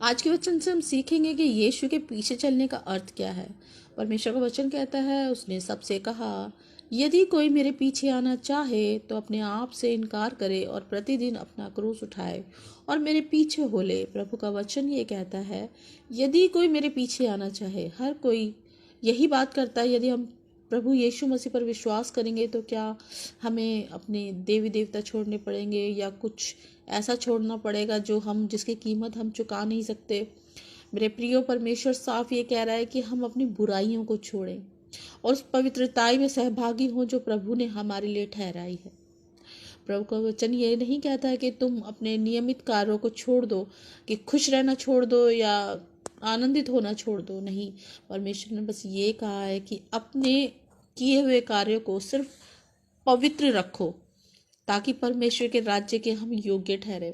आज के वचन से हम सीखेंगे कि यीशु के पीछे चलने का अर्थ क्या है। परमेश्वर का वचन कहता है, उसने सबसे कहा, यदि कोई मेरे पीछे आना चाहे तो अपने आप से इनकार करे और प्रतिदिन अपना क्रूस उठाए और मेरे पीछे हो ले। प्रभु का वचन ये कहता है, यदि कोई मेरे पीछे आना चाहे। हर कोई यही बात करता है। यदि हम प्रभु यीशु मसीह पर विश्वास करेंगे तो क्या हमें अपने देवी देवता छोड़ने पड़ेंगे या कुछ ऐसा छोड़ना पड़ेगा जो हम जिसकी कीमत हम चुका नहीं सकते। मेरे प्रियो, परमेश्वर साफ ये कह रहा है कि हम अपनी बुराइयों को छोड़ें और उस पवित्रताई में सहभागी हों जो प्रभु ने हमारे लिए ठहराई है। प्रभु का वचन ये नहीं कहता है कि तुम अपने नियमित कार्यों को छोड़ दो, कि खुश रहना छोड़ दो या आनंदित होना छोड़ दो। नहीं, परमेश्वर ने बस ये कहा है कि अपने किए हुए कार्यों को सिर्फ पवित्र रखो ताकि परमेश्वर के राज्य के हम योग्य ठहरे।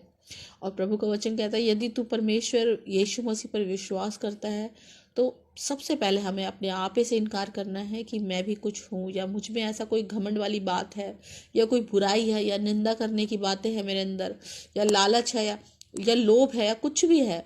और प्रभु का वचन कहता है, यदि तू परमेश्वर यीशु मसीह पर विश्वास करता है तो सबसे पहले हमें अपने आप ही से इनकार करना है कि मैं भी कुछ हूँ या मुझ में ऐसा कोई घमंड वाली बात है या कोई बुराई है या निंदा करने की बातें हैं मेरे अंदर या लालच है या लोभ है या कुछ भी है।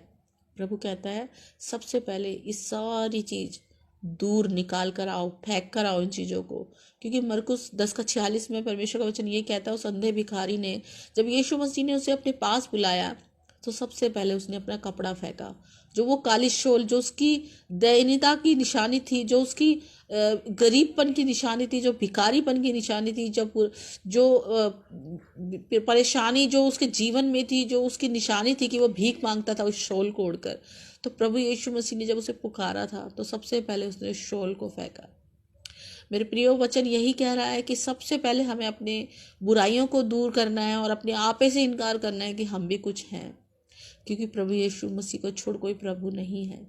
प्रभु कहता है, सबसे पहले इस सारी चीज दूर निकाल कर आओ, फेंक कर आओ इन चीज़ों को। क्योंकि मरकुस 10:46 में परमेश्वर का वचन ये कहता है, उस अंधे भिखारी ने जब यीशु मसीह ने उसे अपने पास बुलाया तो सबसे पहले उसने अपना कपड़ा फेंका, जो वो काली शोल, जो उसकी दयनीयता की निशानी थी, जो उसकी गरीबपन की निशानी थी, जो भिखारीपन की निशानी थी, जब जो परेशानी जो उसके जीवन में थी, जो उसकी निशानी थी कि वो भीख मांगता था उस शोल को ओढ़कर। तो प्रभु यीशु मसीह ने जब उसे पुकारा था तो सबसे पहले उसने उस शोल को फेंका। मेरे प्रियो, वचन यही कह रहा है कि सबसे पहले हमें अपने बुराइयों को दूर करना है और अपने आपे से इनकार करना है कि हम भी कुछ हैं, क्योंकि प्रभु यीशु मसीह को छोड़ कोई प्रभु नहीं है।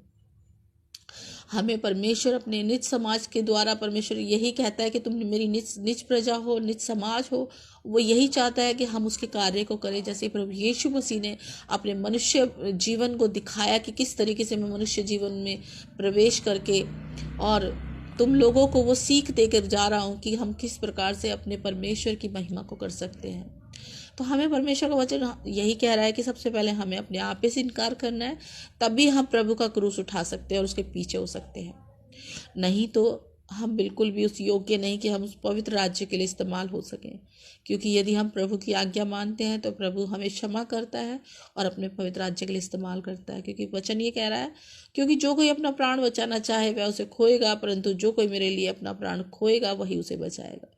हमें परमेश्वर अपने निज समाज के द्वारा, परमेश्वर यही कहता है कि तुम मेरी निज प्रजा हो, निज समाज हो। वो यही चाहता है कि हम उसके कार्य को करें, जैसे प्रभु यीशु मसीह ने अपने मनुष्य जीवन को दिखाया कि किस तरीके से मैं मनुष्य जीवन में प्रवेश करके और तुम लोगों को वो सीख देकर जा रहा हूँ कि हम किस प्रकार से अपने परमेश्वर की महिमा को कर सकते हैं। तो हमें परमेश्वर का वचन यही कह रहा है कि सबसे पहले हमें अपने आप से इनकार करना है, तभी हम प्रभु का क्रूस उठा सकते हैं और उसके पीछे हो सकते हैं। नहीं तो हम बिल्कुल भी उस योग्य नहीं कि हम उस पवित्र राज्य के लिए इस्तेमाल हो सकें। क्योंकि यदि हम प्रभु की आज्ञा मानते हैं तो प्रभु हमें क्षमा करता है और अपने पवित्र राज्य के लिए इस्तेमाल करता है। क्योंकि वचन ये कह रहा है, क्योंकि जो कोई अपना प्राण बचाना चाहे वह उसे खोएगा, परंतु जो कोई मेरे लिए अपना प्राण खोएगा वही उसे बचाएगा।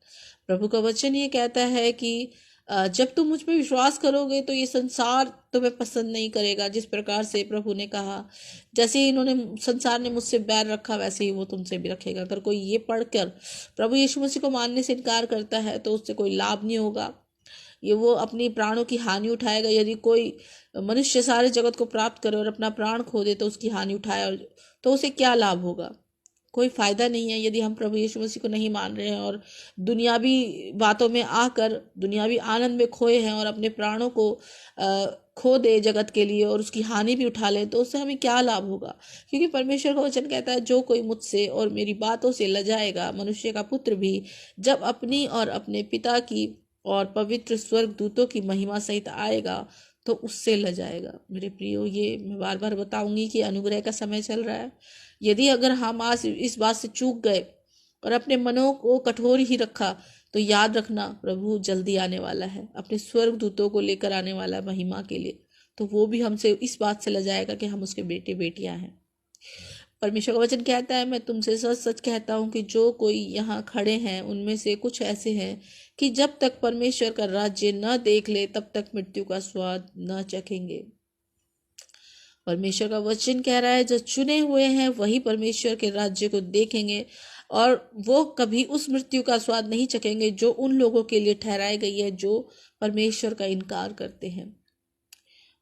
प्रभु का वचन ये कहता है कि जब तुम मुझ पर विश्वास करोगे तो ये संसार तुम्हें पसंद नहीं करेगा। जिस प्रकार से प्रभु ने कहा, जैसे ही इन्होंने संसार ने मुझसे बैर रखा वैसे ही वो तुमसे भी रखेगा। अगर कोई ये पढ़कर प्रभु यीशु मसीह को मानने से इनकार करता है तो उससे कोई लाभ नहीं होगा, ये वो अपनी प्राणों की हानि उठाएगा। यदि कोई मनुष्य सारे जगत को प्राप्त करे और अपना प्राण खो दे तो उसकी हानि उठाए तो उसे क्या लाभ होगा? कोई फायदा नहीं है। यदि हम प्रभु यीशु मसीह को नहीं मान रहे हैं और दुनियावी बातों में आकर दुनियावी आनंद में खोए हैं और अपने प्राणों को खो दे जगत के लिए और उसकी हानि भी उठा ले, तो उससे हमें क्या लाभ होगा? क्योंकि परमेश्वर का वचन कहता है, जो कोई मुझसे और मेरी बातों से लजाएगा, मनुष्य का पुत्र भी जब अपनी और अपने पिता की और पवित्र स्वर्ग दूतों की महिमा सहित आएगा तो उससे लजाएगा। मेरे प्रियो, ये मैं बार बार बताऊंगी कि अनुग्रह का समय चल रहा है। यदि अगर हम आज इस बात से चूक गए और अपने मनों को कठोर ही रखा तो याद रखना, प्रभु जल्दी आने वाला है, अपने स्वर्ग दूतों को लेकर आने वाला है महिमा के लिए। तो वो भी हमसे इस बात से लजाएगा कि हम उसके बेटे बेटियां हैं। परमेश्वर का वचन कहता है, मैं तुमसे सच सच कहता हूँ कि जो कोई यहाँ खड़े हैं उनमें से कुछ ऐसे हैं कि जब तक परमेश्वर का राज्य न देख ले तब तक मृत्यु का स्वाद न चखेंगे। परमेश्वर का वचन कह रहा है, जो चुने हुए हैं वही परमेश्वर के राज्य को देखेंगे और वो कभी उस मृत्यु का स्वाद नहीं चखेंगे जो उन लोगों के लिए ठहराई गई है जो परमेश्वर का इनकार करते हैं।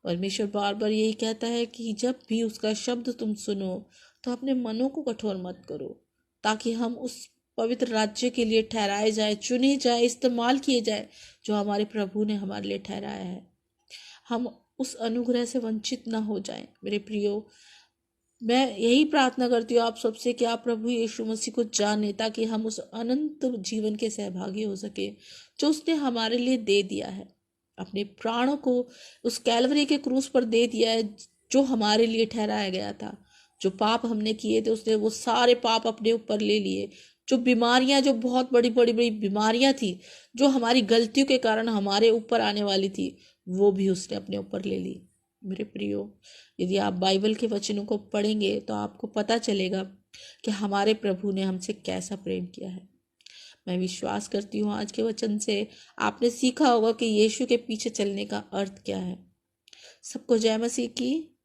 परमेश्वर बार बार यही कहता है कि जब भी उसका शब्द तुम सुनो तो अपने मनों को कठोर मत करो, ताकि हम उस पवित्र राज्य के लिए ठहराए जाए, चुने जाए, इस्तेमाल किए जाए जो हमारे प्रभु ने हमारे लिए ठहराया है। हम उस अनुग्रह से वंचित ना हो जाएं। मेरे प्रियो, मैं यही प्रार्थना करती हूँ आप सबसे कि आप प्रभु यीशु मसीह को जाने, ताकि हम उस अनंत जीवन के सहभागी हो सके जो उसने हमारे लिए दे दिया है। अपने प्राणों को उस कैलवरी के क्रूस पर दे दिया है, जो हमारे लिए ठहराया गया था। जो पाप हमने किए थे उसने वो सारे पाप अपने ऊपर ले लिए। जो बीमारियां, जो बहुत बड़ी बड़ी बड़ी बीमारियां थी, जो हमारी गलतियों के कारण हमारे ऊपर आने वाली थी, वो भी उसने अपने ऊपर ले ली। मेरे प्रियो, यदि आप बाइबल के वचनों को पढ़ेंगे तो आपको पता चलेगा कि हमारे प्रभु ने हमसे कैसा प्रेम किया है। मैं विश्वास करती हूँ आज के वचन से आपने सीखा होगा कि यीशु के पीछे चलने का अर्थ क्या है। सबको जय मसीह की।